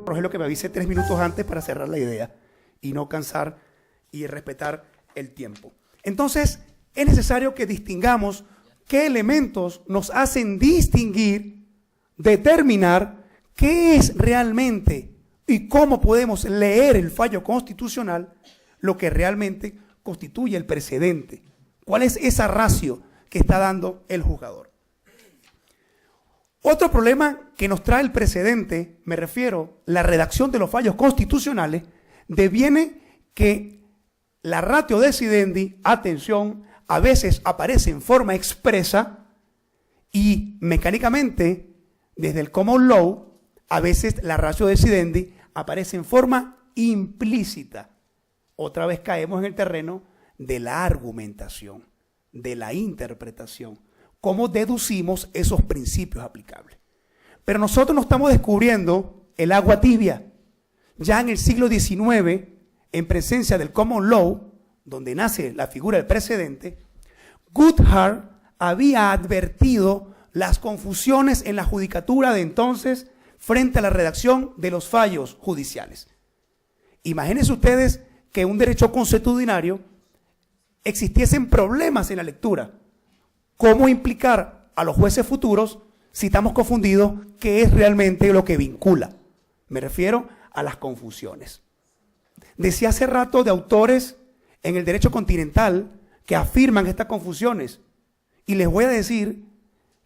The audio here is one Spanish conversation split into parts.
Rogelio, que me avise 3 minutos antes para cerrar la idea y no cansar y respetar el tiempo. Entonces, es necesario que distingamos qué elementos nos hacen distinguir, determinar qué es realmente y cómo podemos leer el fallo constitucional, lo que realmente constituye el precedente. ¿Cuál es esa ratio que está dando el juzgador? Otro problema que nos trae el precedente, me refiero a la redacción de los fallos constitucionales, deviene que la ratio decidendi, atención, a veces aparece en forma expresa y mecánicamente, desde el common law, a veces la ratio decidendi aparece en forma implícita. Otra vez caemos en el terreno de la argumentación, de la interpretación, cómo deducimos esos principios aplicables. Pero nosotros no estamos descubriendo el agua tibia. Ya en el siglo XIX, en presencia del common law, donde nace la figura del precedente, Goodhart había advertido las confusiones en la judicatura de entonces frente a la redacción de los fallos judiciales. Imagínense ustedes que en un derecho consuetudinario existiesen problemas en la lectura. ¿Cómo implicar a los jueces futuros si estamos confundidos qué es realmente lo que vincula? Me refiero a las confusiones. Decía hace rato de autores en el derecho continental que afirman estas confusiones. Y les voy a decir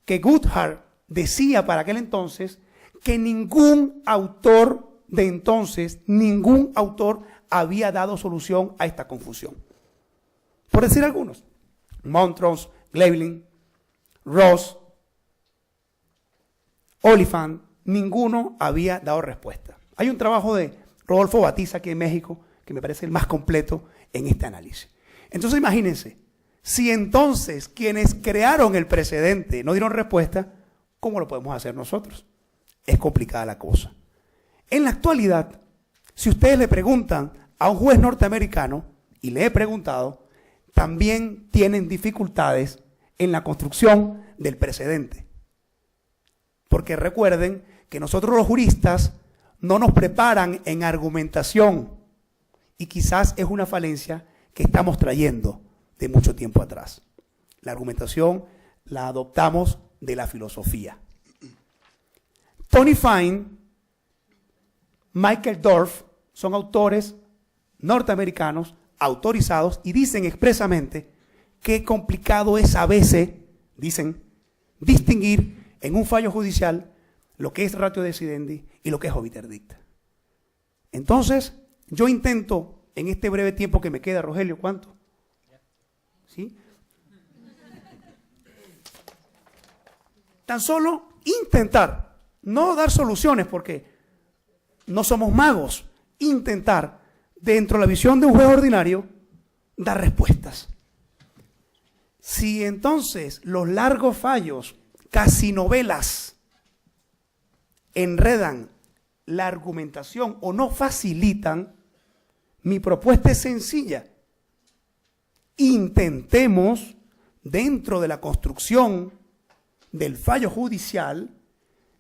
que Goodhart decía para aquel entonces que ningún autor de entonces, ningún autor había dado solución a esta confusión. Por decir algunos, Montrose, Glavin, Ross, Oliphant, ninguno había dado respuesta. Hay un trabajo de Rodolfo Batiza aquí en México que me parece el más completo en este análisis. Entonces imagínense, si entonces quienes crearon el precedente no dieron respuesta, ¿cómo lo podemos hacer nosotros? Es complicada la cosa. En la actualidad, si ustedes le preguntan a un juez norteamericano, y le he preguntado, también tienen dificultades en la construcción del precedente. Porque recuerden que nosotros los juristas no nos preparan en argumentación y quizás es una falencia que estamos trayendo de mucho tiempo atrás. La argumentación la adoptamos de la filosofía. Tony Fine, Michael Dorf son autores norteamericanos autorizados y dicen expresamente qué complicado es a veces, dicen, distinguir en un fallo judicial lo que es ratio decidendi y lo que es obiter dicta. Entonces, yo intento, en este breve tiempo que me queda, Rogelio, ¿cuánto? ¿Sí? Tan solo intentar, no dar soluciones porque no somos magos, intentar, dentro de la visión de un juez ordinario, dar respuestas. Si entonces los largos fallos, casi novelas, enredan la argumentación o no facilitan, mi propuesta es sencilla. Intentemos, dentro de la construcción del fallo judicial,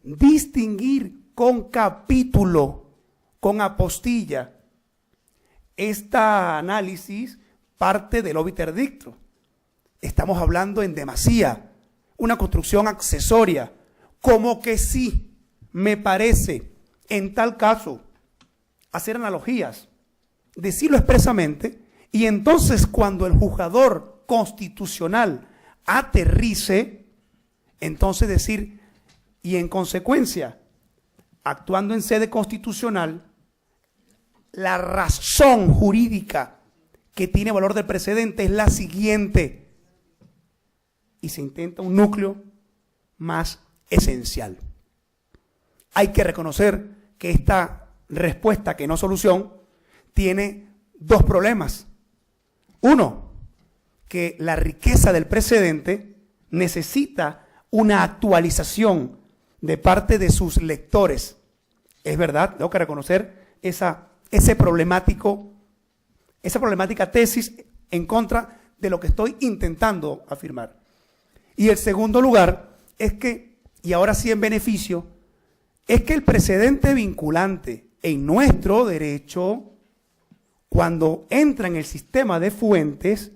distinguir con capítulo, con apostilla. Este análisis parte del obiter dicto. Estamos hablando en demasía, una construcción accesoria, como que sí, me parece, en tal caso, hacer analogías, decirlo expresamente, y entonces cuando el juzgador constitucional aterrice, entonces decir, y en consecuencia, actuando en sede constitucional, la razón jurídica que tiene valor de precedente es la siguiente, y se intenta un núcleo más esencial. Hay que reconocer que esta respuesta, que no solución, tiene dos problemas. Uno, que la riqueza del precedente necesita una actualización de parte de sus lectores. Es verdad, tengo que reconocer esa problemática tesis en contra de lo que estoy intentando afirmar. Y el segundo lugar es que, y ahora sí en beneficio, es que el precedente vinculante en nuestro derecho, cuando entra en el sistema de fuentes,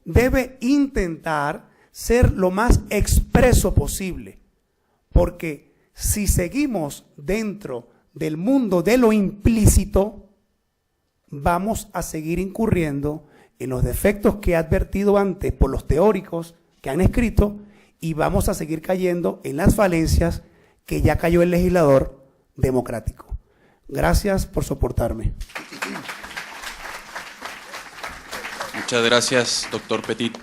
debe intentar ser lo más expreso posible, porque si seguimos dentro del mundo de lo implícito, vamos a seguir incurriendo en los defectos que he advertido antes por los teóricos que han escrito y vamos a seguir cayendo en las falencias que ya cayó el legislador democrático. Gracias por soportarme. Muchas gracias, doctor Petit.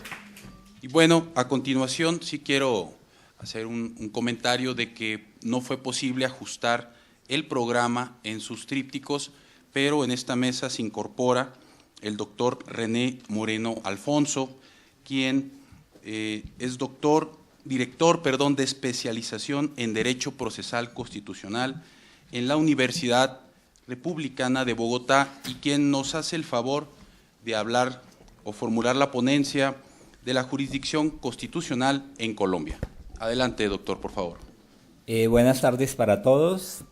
Y bueno, a continuación sí quiero hacer un comentario de que no fue posible ajustar el programa en sus trípticos, pero en esta mesa se incorpora el doctor René Moreno Alfonso, quien es director de especialización en Derecho Procesal Constitucional en la Universidad Republicana de Bogotá y quien nos hace el favor de hablar o formular la ponencia de la jurisdicción constitucional en Colombia. Adelante, doctor, por favor. Buenas tardes para todos.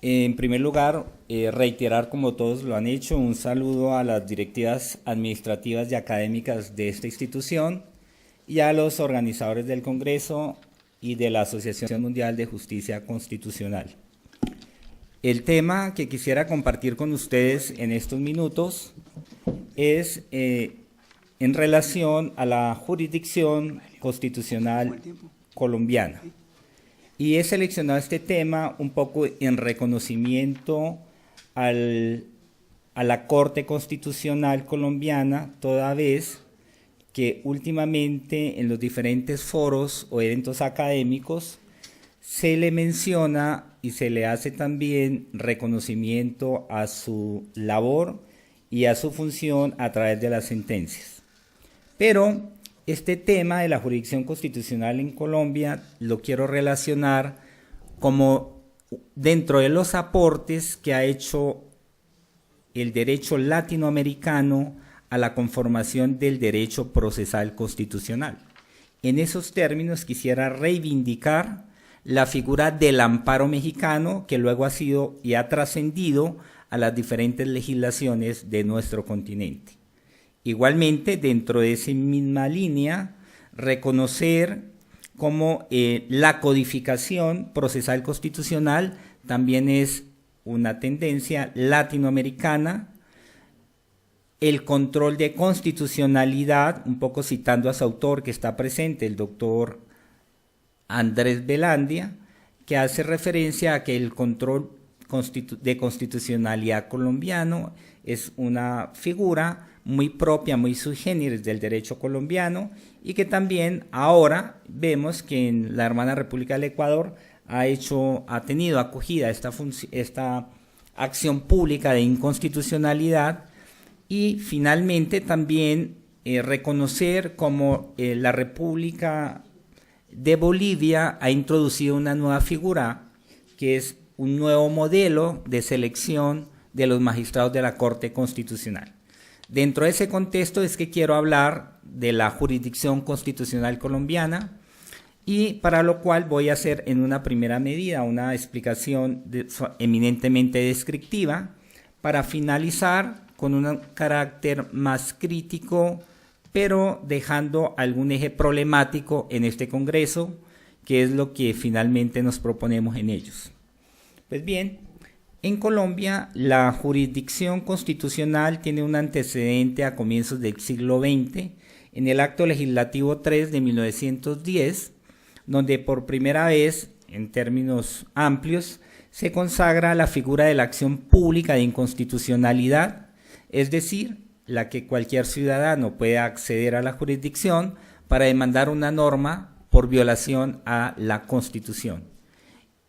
En primer lugar, reiterar, como todos lo han hecho, un saludo a las directivas administrativas y académicas de esta institución y a los organizadores del Congreso y de la Asociación Mundial de Justicia Constitucional. El tema que quisiera compartir con ustedes en estos minutos es en relación a la jurisdicción constitucional colombiana. Y he seleccionado este tema un poco en reconocimiento a la Corte Constitucional colombiana, toda vez que últimamente en los diferentes foros o eventos académicos se le menciona y se le hace también reconocimiento a su labor y a su función a través de las sentencias. Pero este tema de la jurisdicción constitucional en Colombia lo quiero relacionar como dentro de los aportes que ha hecho el derecho latinoamericano a la conformación del derecho procesal constitucional. En esos términos quisiera reivindicar la figura del amparo mexicano que luego ha sido y ha trascendido a las diferentes legislaciones de nuestro continente. Igualmente, dentro de esa misma línea, reconocer cómo la codificación procesal constitucional también es una tendencia latinoamericana, el control de constitucionalidad, un poco citando a su autor que está presente, el doctor Andrés Velandia, que hace referencia a que el control de constitucionalidad colombiano es una figura muy propia, muy sui generis del derecho colombiano y que también ahora vemos que en la hermana República del Ecuador ha tenido acogida esta acción pública de inconstitucionalidad. Y finalmente también reconocer cómo la República de Bolivia ha introducido una nueva figura, que es un nuevo modelo de selección de los magistrados de la Corte Constitucional. Dentro de ese contexto es que quiero hablar de la jurisdicción constitucional colombiana y para lo cual voy a hacer en una primera medida una explicación eminentemente descriptiva para finalizar con un carácter más crítico, pero dejando algún eje problemático en este Congreso, que es lo que finalmente nos proponemos en ellos. Pues bien, en Colombia la jurisdicción constitucional tiene un antecedente a comienzos del siglo XX, en el Acto Legislativo 3 de 1910, donde por primera vez, en términos amplios, se consagra la figura de la acción pública de inconstitucionalidad, es decir, la que cualquier ciudadano puede acceder a la jurisdicción para demandar una norma por violación a la Constitución.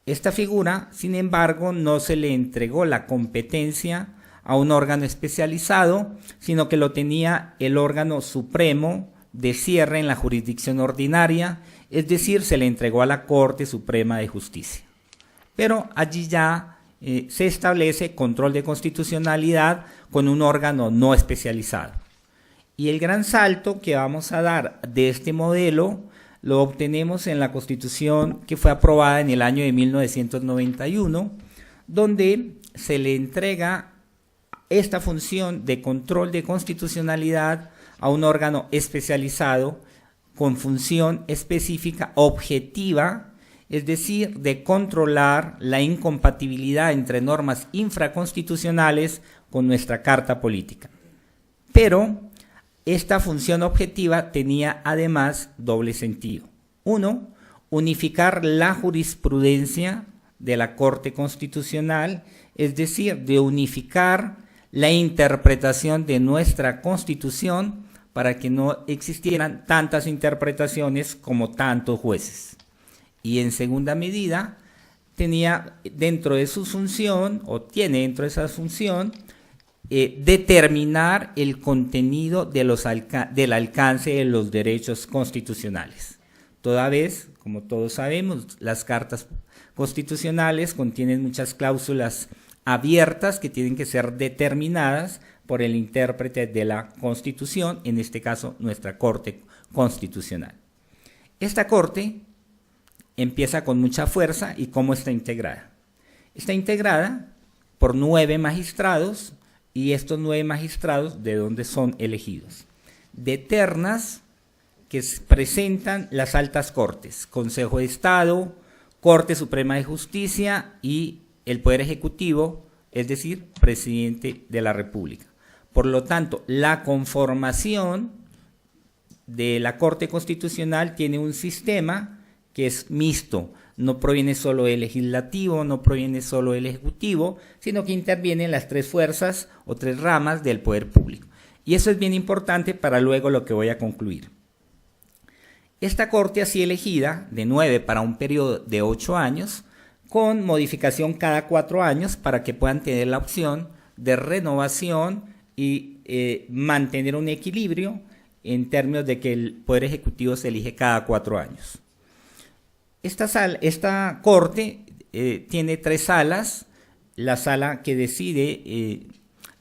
Esta figura, sin embargo, no se le entregó la competencia a un órgano especializado, sino que lo tenía el órgano supremo de cierre en la jurisdicción ordinaria, es decir, se le entregó a la Corte Suprema de Justicia. Pero allí ya se establece control de constitucionalidad con un órgano no especializado. Y el gran salto que vamos a dar de este modelo lo obtenemos en la Constitución que fue aprobada en el año de 1991, donde se le entrega esta función de control de constitucionalidad a un órgano especializado con función específica objetiva, es decir, de controlar la incompatibilidad entre normas infraconstitucionales con nuestra Carta Política. Pero esta función objetiva tenía además doble sentido. Uno, unificar la jurisprudencia de la Corte Constitucional, es decir, de unificar la interpretación de nuestra Constitución para que no existieran tantas interpretaciones como tantos jueces. Y en segunda medida, tenía dentro de su función, o tiene dentro de esa función, determinar el contenido del alcance de los derechos constitucionales. Toda vez, como todos sabemos, las cartas constitucionales contienen muchas cláusulas abiertas que tienen que ser determinadas por el intérprete de la Constitución, en este caso nuestra Corte Constitucional. Esta Corte empieza con mucha fuerza. ¿Y cómo está integrada? Está integrada por 9 magistrados, y estos 9 magistrados, ¿de dónde son elegidos? De ternas que presentan las altas cortes, Consejo de Estado, Corte Suprema de Justicia y el Poder Ejecutivo, es decir, Presidente de la República. Por lo tanto, la conformación de la Corte Constitucional tiene un sistema que es mixto. No proviene solo del legislativo, no proviene solo del ejecutivo, sino que intervienen las 3 fuerzas o 3 ramas del poder público. Y eso es bien importante para luego lo que voy a concluir. Esta Corte así elegida, de 9 para un periodo de 8 años, con modificación cada 4 años para que puedan tener la opción de renovación y mantener un equilibrio en términos de que el Poder Ejecutivo se elige cada 4 años. Esta Corte tiene 3 salas. La sala que decide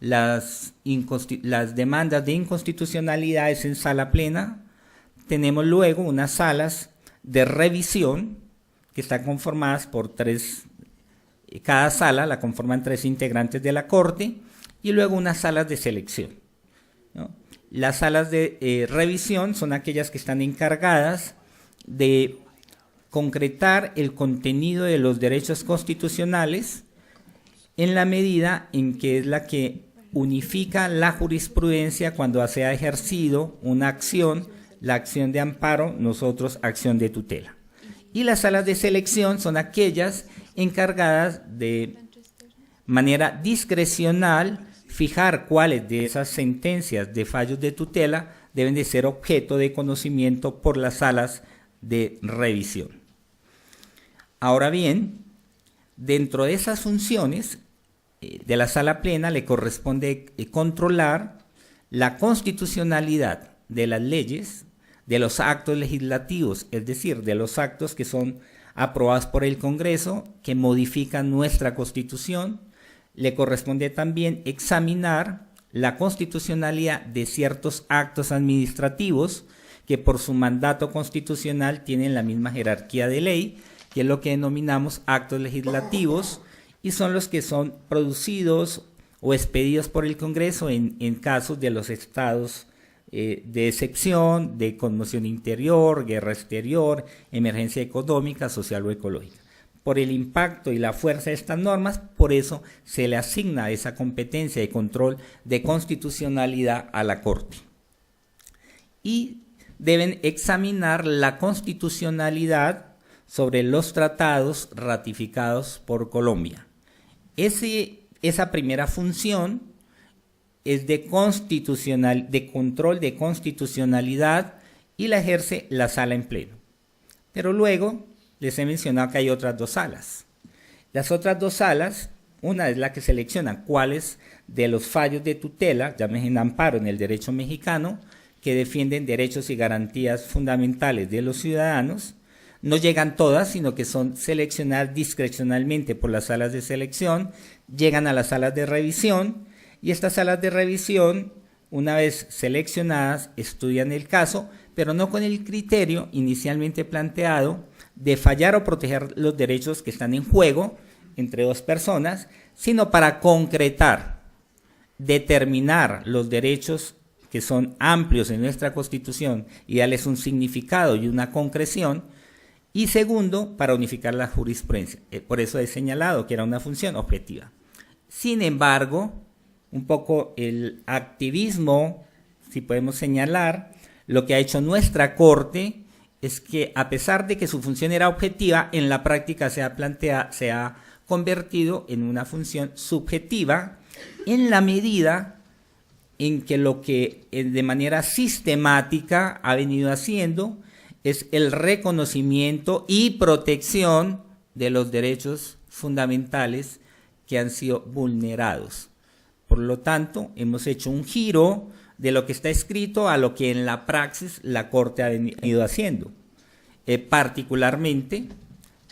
las demandas de inconstitucionalidad es en sala plena. Tenemos luego unas salas de revisión que están conformadas por 3, cada sala la conforman 3 integrantes de la Corte, y luego unas salas de selección, ¿no? Las salas de revisión son aquellas que están encargadas de concretar el contenido de los derechos constitucionales en la medida en que es la que unifica la jurisprudencia cuando se ha ejercido una acción, la acción de amparo, nosotros acción de tutela. Y las salas de selección son aquellas encargadas de manera discrecional fijar cuáles de esas sentencias de fallos de tutela deben de ser objeto de conocimiento por las salas de revisión. Ahora bien, dentro de esas funciones de la sala plena le corresponde controlar la constitucionalidad de las leyes, de los actos legislativos, es decir, de los actos que son aprobados por el Congreso, que modifican nuestra Constitución. Le corresponde también examinar la constitucionalidad de ciertos actos administrativos que por su mandato constitucional tienen la misma jerarquía de ley, que es lo que denominamos actos legislativos, y son los que son producidos o expedidos por el Congreso en casos de los estados de excepción, de conmoción interior, guerra exterior, emergencia económica, social o ecológica. Por el impacto y la fuerza de estas normas, por eso se le asigna esa competencia de control de constitucionalidad a la Corte. Y deben examinar la constitucionalidad sobre los tratados ratificados por Colombia. Esa primera función es de control de constitucionalidad y la ejerce la sala en pleno. Pero luego les he mencionado que hay otras 2 salas. Las otras 2 salas, una es la que selecciona cuáles de los fallos de tutela, llámese en amparo en el derecho mexicano, que defienden derechos y garantías fundamentales de los ciudadanos. No llegan todas, sino que son seleccionadas discrecionalmente por las salas de selección, llegan a las salas de revisión, y estas salas de revisión una vez seleccionadas, estudian el caso, pero no con el criterio inicialmente planteado de fallar o proteger los derechos que están en juego entre dos personas, sino para concretar, determinar los derechos que son amplios en nuestra Constitución y darles un significado y una concreción, y segundo, para unificar la jurisprudencia. Por eso he señalado que era una función objetiva. Sin embargo, un poco el activismo, si podemos señalar, lo que ha hecho nuestra Corte es que, a pesar de que su función era objetiva, en la práctica se ha convertido en una función subjetiva, en la medida en que lo que de manera sistemática ha venido haciendo es el reconocimiento y protección de los derechos fundamentales que han sido vulnerados. Por lo tanto, hemos hecho un giro de lo que está escrito a lo que en la praxis la Corte ha venido haciendo. Particularmente,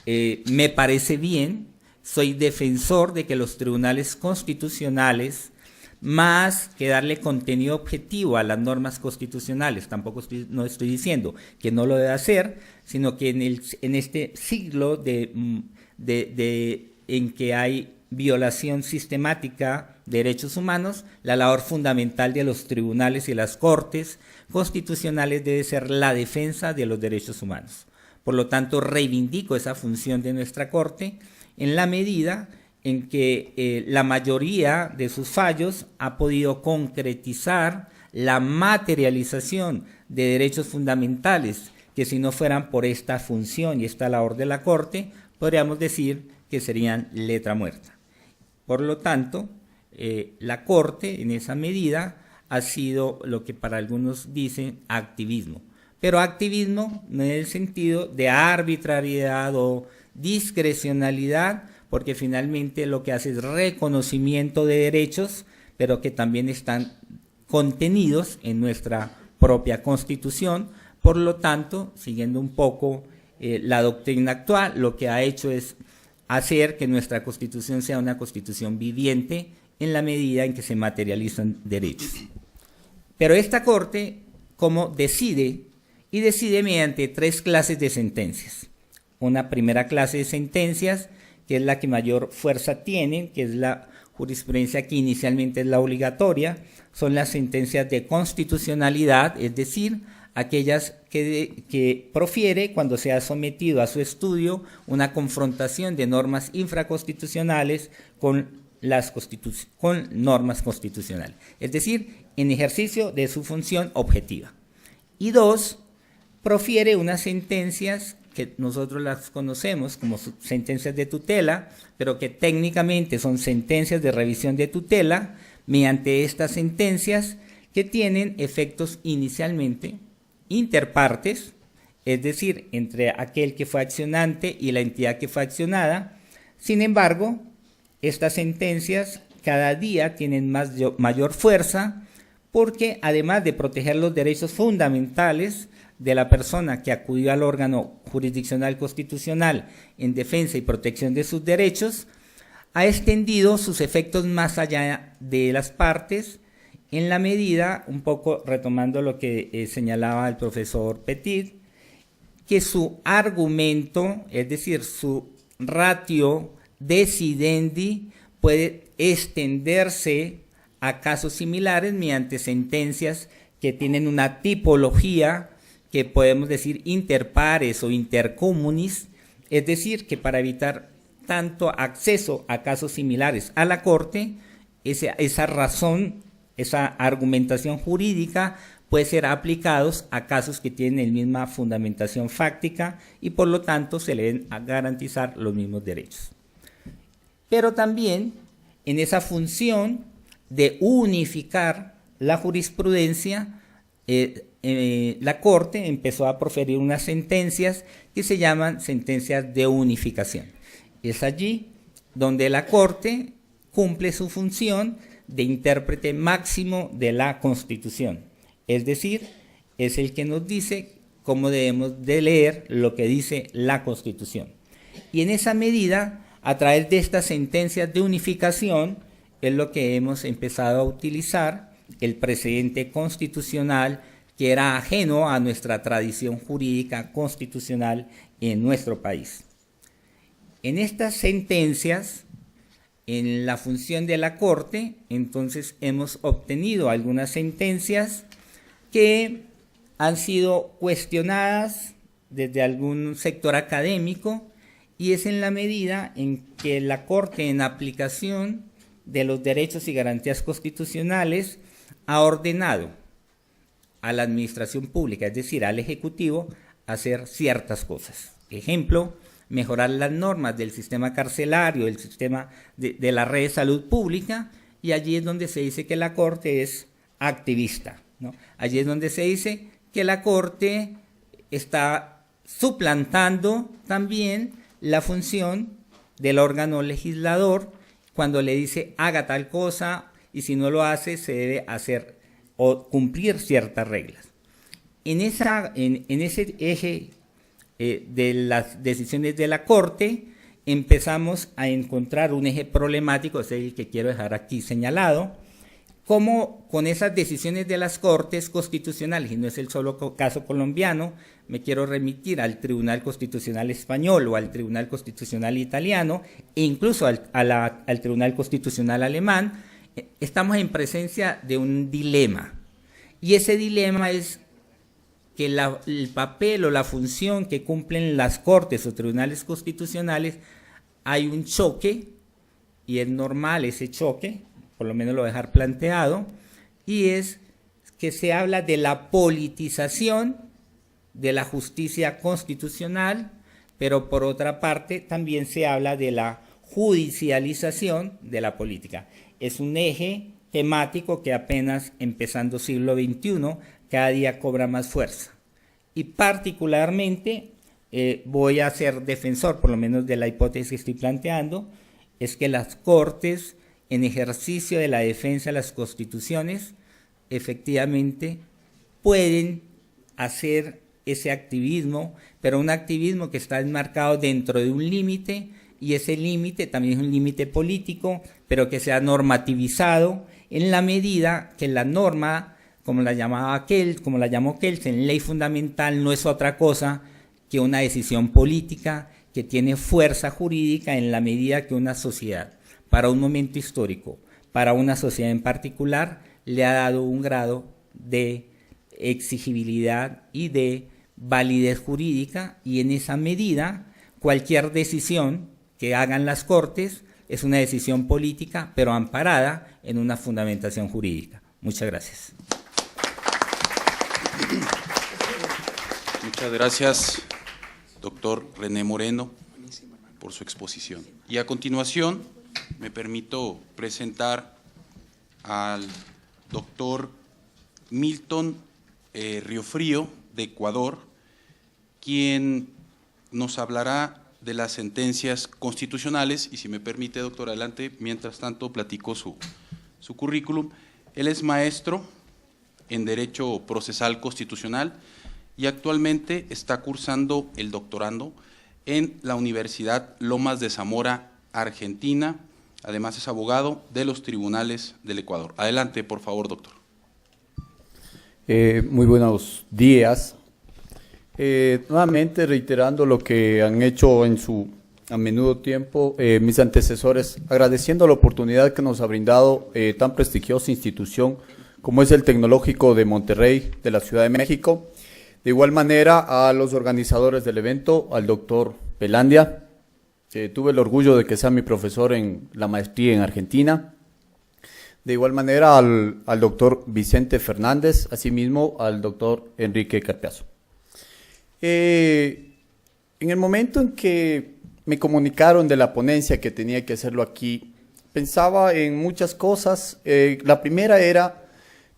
me parece bien, soy defensor de que los tribunales constitucionales, más que darle contenido objetivo a las normas constitucionales, tampoco no estoy diciendo que no lo debe hacer, sino que en este siglo en que hay violación sistemática de derechos humanos, la labor fundamental de los tribunales y las cortes constitucionales debe ser la defensa de los derechos humanos. Por lo tanto, reivindico esa función de nuestra Corte en la medida en que la mayoría de sus fallos ha podido concretizar la materialización de derechos fundamentales que, si no fueran por esta función y esta labor de la Corte, podríamos decir que serían letra muerta. Por lo tanto, la Corte en esa medida ha sido lo que para algunos dicen activismo, pero activismo no en el sentido de arbitrariedad o discrecionalidad, porque finalmente lo que hace es reconocimiento de derechos, pero que también están contenidos en nuestra propia Constitución. Por lo tanto, siguiendo un poco la doctrina actual, lo que ha hecho es hacer que nuestra Constitución sea una Constitución viviente en la medida en que se materializan derechos. Pero esta Corte, ¿cómo decide? Y decide mediante 3 clases de sentencias. Una primera clase de sentencias, que es la que mayor fuerza tienen, que es la jurisprudencia que inicialmente es la obligatoria, son las sentencias de constitucionalidad, es decir, aquellas que profiere cuando se ha sometido a su estudio una confrontación de normas infraconstitucionales con normas constitucionales, es decir, en ejercicio de su función objetiva. Y 2, profiere unas sentencias que nosotros las conocemos como sentencias de tutela, pero que técnicamente son sentencias de revisión de tutela, mediante estas sentencias que tienen efectos inicialmente interpartes, es decir, entre aquel que fue accionante y la entidad que fue accionada. Sin embargo, estas sentencias cada día tienen mayor fuerza, porque además de proteger los derechos fundamentales de la persona que acudió al órgano jurisdiccional constitucional en defensa y protección de sus derechos, ha extendido sus efectos más allá de las partes, en la medida, un poco retomando lo que señalaba el profesor Petit, que su argumento, es decir, su ratio decidendi, puede extenderse a casos similares mediante sentencias que tienen una tipología que podemos decir interpares o intercommunis, es decir, que para evitar tanto acceso a casos similares a la Corte, esa razón, esa argumentación jurídica puede ser aplicados a casos que tienen la misma fundamentación fáctica y por lo tanto se le deben garantizar los mismos derechos. Pero también en esa función de unificar la jurisprudencia, la Corte empezó a proferir unas sentencias que se llaman sentencias de unificación. Es allí donde la Corte cumple su función de intérprete máximo de la Constitución. Es decir, es el que nos dice cómo debemos de leer lo que dice la Constitución. Y en esa medida, a través de estas sentencias de unificación, es lo que hemos empezado a utilizar el precedente constitucional que era ajeno a nuestra tradición jurídica constitucional en nuestro país. En estas sentencias, en la función de la Corte, entonces hemos obtenido algunas sentencias que han sido cuestionadas desde algún sector académico, y es en la medida en que la Corte, en aplicación de los derechos y garantías constitucionales, ha ordenado a la administración pública, es decir, al Ejecutivo, hacer ciertas cosas. Ejemplo, mejorar las normas del sistema carcelario, del sistema de la red de salud pública, y allí es donde se dice que la Corte es activista, ¿no? Allí es donde se dice que la Corte está suplantando también la función del órgano legislador cuando le dice haga tal cosa, y si no lo hace se debe hacer o cumplir ciertas reglas. En ese eje de las decisiones de la Corte empezamos a encontrar un eje problemático, es el que quiero dejar aquí señalado, como con esas decisiones de las Cortes constitucionales, y no es el solo caso colombiano, me quiero remitir al Tribunal Constitucional Español o al Tribunal Constitucional Italiano, e incluso al Tribunal Constitucional Alemán. Estamos en presencia de un dilema, y ese dilema es que el papel o la función que cumplen las Cortes o tribunales constitucionales, hay un choque, y es normal ese choque, por lo menos lo voy a dejar planteado, y es que se habla de la politización de la justicia constitucional, pero por otra parte también se habla de la judicialización de la política. Es un eje temático que apenas empezando siglo XXI cada día cobra más fuerza. Y particularmente voy a ser defensor, por lo menos de la hipótesis que estoy planteando, es que las Cortes, en ejercicio de la defensa de las constituciones, efectivamente pueden hacer ese activismo, pero un activismo que está enmarcado dentro de un límite, y ese límite también es un límite político, pero que se ha normativizado en la medida que la norma, como la llamó Kelsen, ley fundamental, no es otra cosa que una decisión política que tiene fuerza jurídica en la medida que una sociedad, para un momento histórico, para una sociedad en particular, le ha dado un grado de exigibilidad y de validez jurídica, y en esa medida cualquier decisión que hagan las Cortes es una decisión política, pero amparada en una fundamentación jurídica. Muchas gracias. Muchas gracias, doctor René Moreno, por su exposición. Y a continuación me permito presentar al doctor Milton Riofrío, de Ecuador, quien nos hablará de las sentencias constitucionales. Y si me permite, doctor, adelante, mientras tanto platico su currículum. Él es maestro en Derecho Procesal Constitucional y actualmente está cursando el doctorando en la Universidad Lomas de Zamora, Argentina. Además es abogado de los tribunales del Ecuador. Adelante, por favor, doctor. Muy buenos días. Nuevamente reiterando lo que han hecho en su a menudo tiempo mis antecesores, agradeciendo la oportunidad que nos ha brindado tan prestigiosa institución como es el Tecnológico de Monterrey de la Ciudad de México. De igual manera a los organizadores del evento, al doctor Pelandia, que tuve el orgullo de que sea mi profesor en la maestría en Argentina. De igual manera al doctor Vicente Fernández, asimismo al doctor Enrique Carpiazo. En el momento en que me comunicaron de la ponencia que tenía que hacerlo aquí, pensaba en muchas cosas. La primera era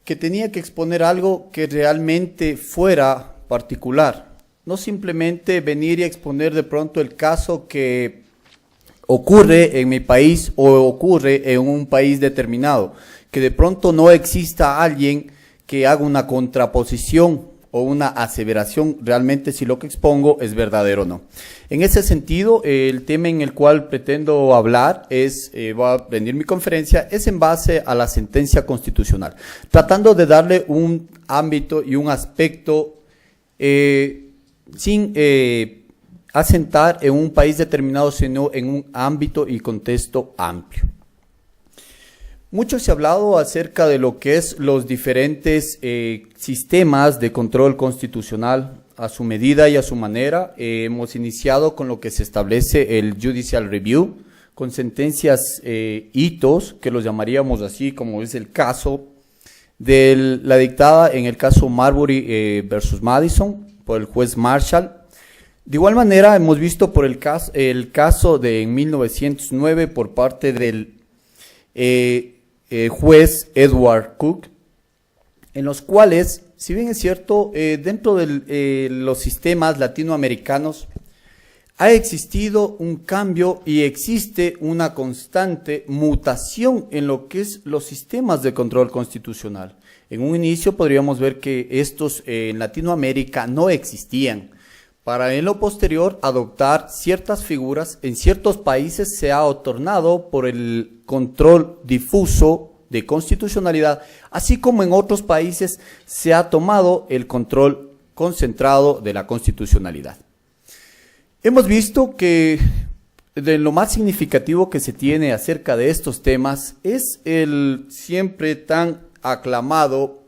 que tenía que exponer algo que realmente fuera particular, no simplemente venir y exponer de pronto el caso que ocurre en mi país o ocurre en un país determinado, que de pronto no exista alguien que haga una contraposición o una aseveración realmente si lo que expongo es verdadero o no. En ese sentido, el tema en el cual pretendo hablar voy a rendir mi conferencia, es en base a la sentencia constitucional, tratando de darle un ámbito y un aspecto sin asentar en un país determinado, sino en un ámbito y contexto amplio. Mucho se ha hablado acerca de lo que es los diferentes sistemas de control constitucional a su medida y a su manera. Hemos iniciado con lo que se establece el Judicial Review, con sentencias hitos, que los llamaríamos así, como es el caso de la dictada en el caso Marbury versus Madison, por el juez Marshall. De igual manera, hemos visto por el caso de en 1909 por parte del juez Edward Cook, en los cuales, si bien es cierto, dentro de los sistemas latinoamericanos ha existido un cambio y existe una constante mutación en lo que es los sistemas de control constitucional. En un inicio podríamos ver que estos en Latinoamérica no existían. Para en lo posterior adoptar ciertas figuras, en ciertos países se ha otornado por el control difuso de constitucionalidad, así como en otros países se ha tomado el control concentrado de la constitucionalidad. Hemos visto que de lo más significativo que se tiene acerca de estos temas es el siempre tan aclamado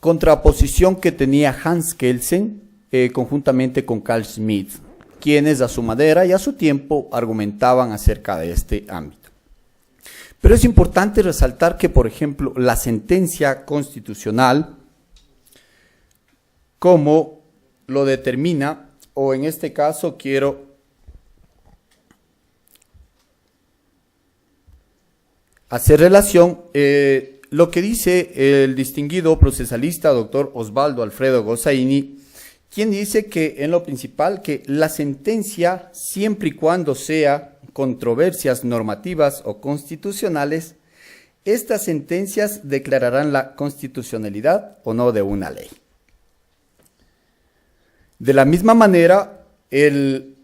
contraposición que tenía Hans Kelsen conjuntamente con Carl Schmitt, quienes a su manera y a su tiempo argumentaban acerca de este ámbito. Pero es importante resaltar que, por ejemplo, la sentencia constitucional, como lo determina, o en este caso quiero hacer relación, lo que dice el distinguido procesalista doctor Osvaldo Alfredo Gossaini, quien dice que en lo principal que la sentencia, siempre y cuando sea controversias normativas o constitucionales, estas sentencias declararán la constitucionalidad o no de una ley. De la misma manera, el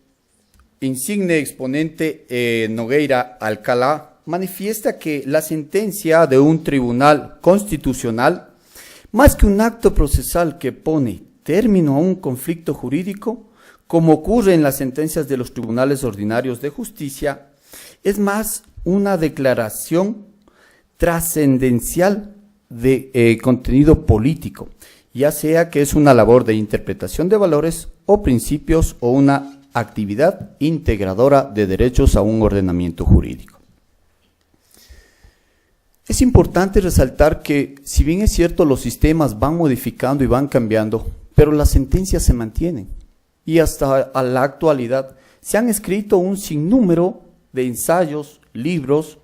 insigne exponente Nogueira Alcalá manifiesta que la sentencia de un tribunal constitucional, más que un acto procesal que pone término a un conflicto jurídico, como ocurre en las sentencias de los tribunales ordinarios de justicia, es más una declaración trascendencial de contenido político, ya sea que es una labor de interpretación de valores o principios o una actividad integradora de derechos a un ordenamiento jurídico. Es importante resaltar que, si bien es cierto, los sistemas van modificando y van cambiando, pero las sentencias se mantienen. Y hasta a la actualidad se han escrito un sinnúmero de ensayos, libros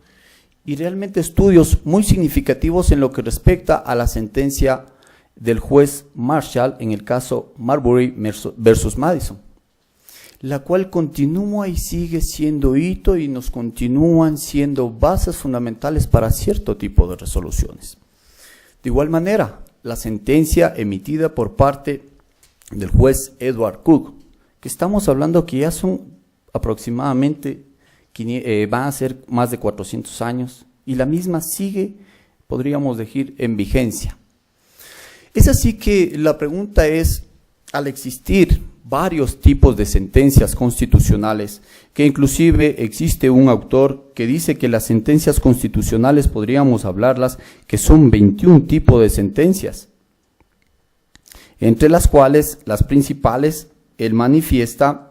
y realmente estudios muy significativos en lo que respecta a la sentencia del juez Marshall en el caso Marbury versus Madison, la cual continúa y sigue siendo hito y nos continúan siendo bases fundamentales para cierto tipo de resoluciones. De igual manera, la sentencia emitida por parte del juez Edward Cook, que estamos hablando que ya son aproximadamente, van a ser más de 400 años, y la misma sigue, podríamos decir, en vigencia. Es así que la pregunta es, al existir varios tipos de sentencias constitucionales, que inclusive existe un autor que dice que las sentencias constitucionales podríamos hablarlas que son 21 tipos de sentencias, entre las cuales las principales él manifiesta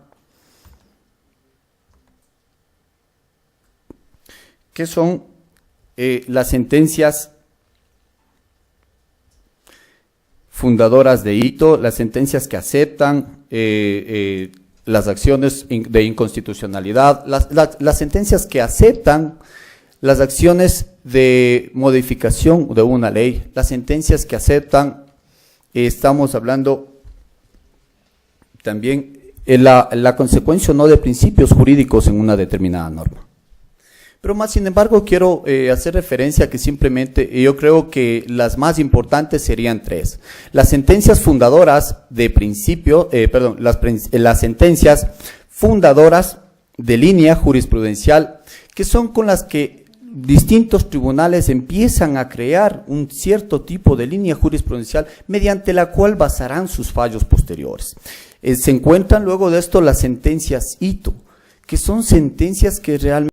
que son las sentencias fundadoras de hito, las sentencias que aceptan las acciones de inconstitucionalidad, las sentencias que aceptan las acciones de modificación de una ley, las sentencias que aceptan, estamos hablando también la consecuencia o no de principios jurídicos en una determinada norma. Pero más sin embargo quiero hacer referencia a que simplemente yo creo que las más importantes serían 3. Las sentencias fundadoras de principio, las sentencias fundadoras de línea jurisprudencial, que son con las que distintos tribunales empiezan a crear un cierto tipo de línea jurisprudencial mediante la cual basarán sus fallos posteriores. Se encuentran luego de esto las sentencias hito, que son sentencias que realmente